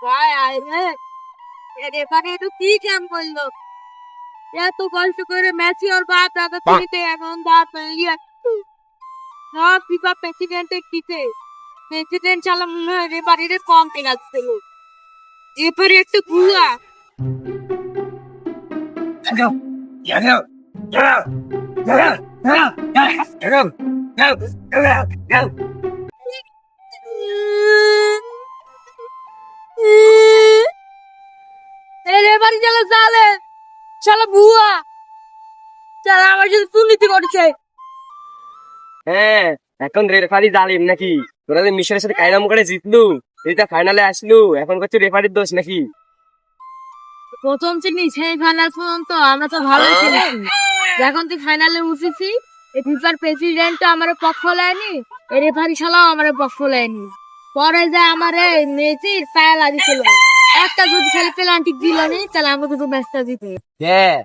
ভাই আয় রে, এবারে একটু কি কাম করলো? এত কষ্ট করে মেসি ওর বাপ দাদা তুলিতে এখন সব ফিফা প্রেসিডেন্টের দিতে প্রেসিডেন্ট চালা মনে হয় এবারে কম পেনাচ্ছিল। এবারে একটু গুয়া এবারে চালা চালে চালা বুয়া চালা আমার সাথে দুর্নীতি করেছে। হ্যাঁ, এখন রেফারি জালিম নাকি? তোরা যে মিশরের সাথে কায়দাম করে জিতলু, এটা ফাইনালে আসলু, এখন করছে রেফারির দোষ নাকি? প্রথম থেকে সেমিফাইনাল পর্যন্ত আমরা তো ভালোই খেলেছি। এখন তুই ফাইনালে উঠেছি, এই ফিফার প্রেসিডেন্ট আমার পক্ষ নেয়নি, এই রেফারি শালাও আমার পক্ষ নেয়নি। পরে যে আমার মেসির পায়ে লাগিয়েছিল, একটা যদি খেলে পেনাল্টি দিল নি, তাহলে আমাকে তো ম্যাচটা জিতে। হ্যাঁ,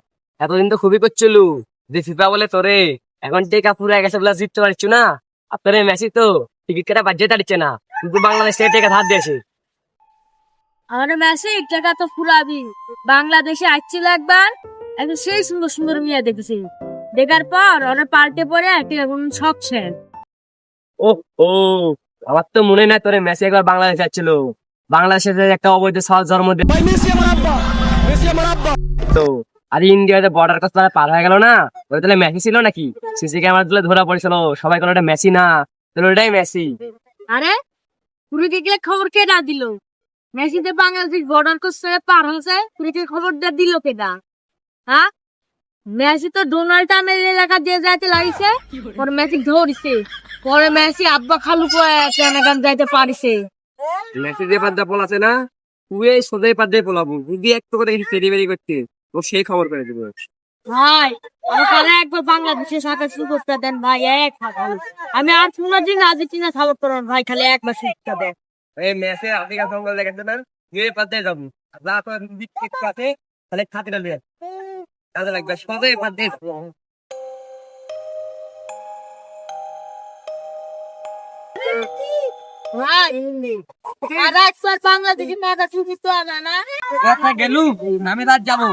এতদিন তো খুবই করছিলু যে ফিফা বলে তোরে এখন টেকা পুরো গেছে বলে জিততে পারছো না। আর তোরে মেসি তো টিকিট কেটে বাজে দাঁড়িয়েছে না, কিন্তু বাংলাদেশ থেকে টেকা ধার দিয়েছে। আমার মেসি টাকা তো ফুরাবি। বাংলাদেশে আসছিল একবার, একদম সেই সুন্দর সুন্দর মেয়ে দেখেছি, দেখার পর ওরা পাল্টে পরে একটা সব ছেড়ে। ও ও, আমার তো মনে নাই তোরে মেসি একবার বাংলাদেশ যাচ্ছিল। বাংলাদেশে যে একটা অবৈধ সহজ জন্ম তো, আর ইন্ডিয়াতে বর্ডার ক্রস পার হয়ে গেল না, ওই তাহলে মেসি ছিল নাকি? সিসি ক্যামেরা তুলে ধরা পড়েছিল, সবাই কোনো ওটা মেসি না, তাহলে ওটাই মেসি। আরে পুরীকে খবর কে না দিল? মেসিতে বাংলাদেশ বর্ডার করছে পার হয়েছে, পুরীকে খবরটা দিল কেডা? হ্যাঁ, মেসি তো ডোনাল্ড ট্রাম্পের এলাকা দিয়ে যাইতে লাগিছে, পরে মেসি ধরিছে, পরে মেসি আব্বা খালু কেনাকান যাইতে পারিছে। মেসি যে পাদ্দা পোলাছে না, তুই সোজাই পাদ্দাই পোলাবো, যদি একটু করে ফেরি বেরি করতে ও সেই খবর করে দিব। ভাই আমাকে একবার বাংলাদেশের সাথে সুযোগটা দেন ভাই, এক ভালো। আমি আর কোনোদিন আর্জেন্টিনা সাপোর্ট করব ভাই, খালি একবার সুযোগটা দেন। এই ম্যাচে আফ্রিকা জঙ্গল দেখাচ্ছে না, তুই পাদ্দাই যাবো, যা তো দিক আছে তাহলে খাতে ডালবে, কাজে লাগবে সোজাই পাদ্দাই। ভাই আর একবার বাংলাদেশের ম্যাচটা সুযোগ তো আনা না। কথা গেলু নামে রাত যাবো।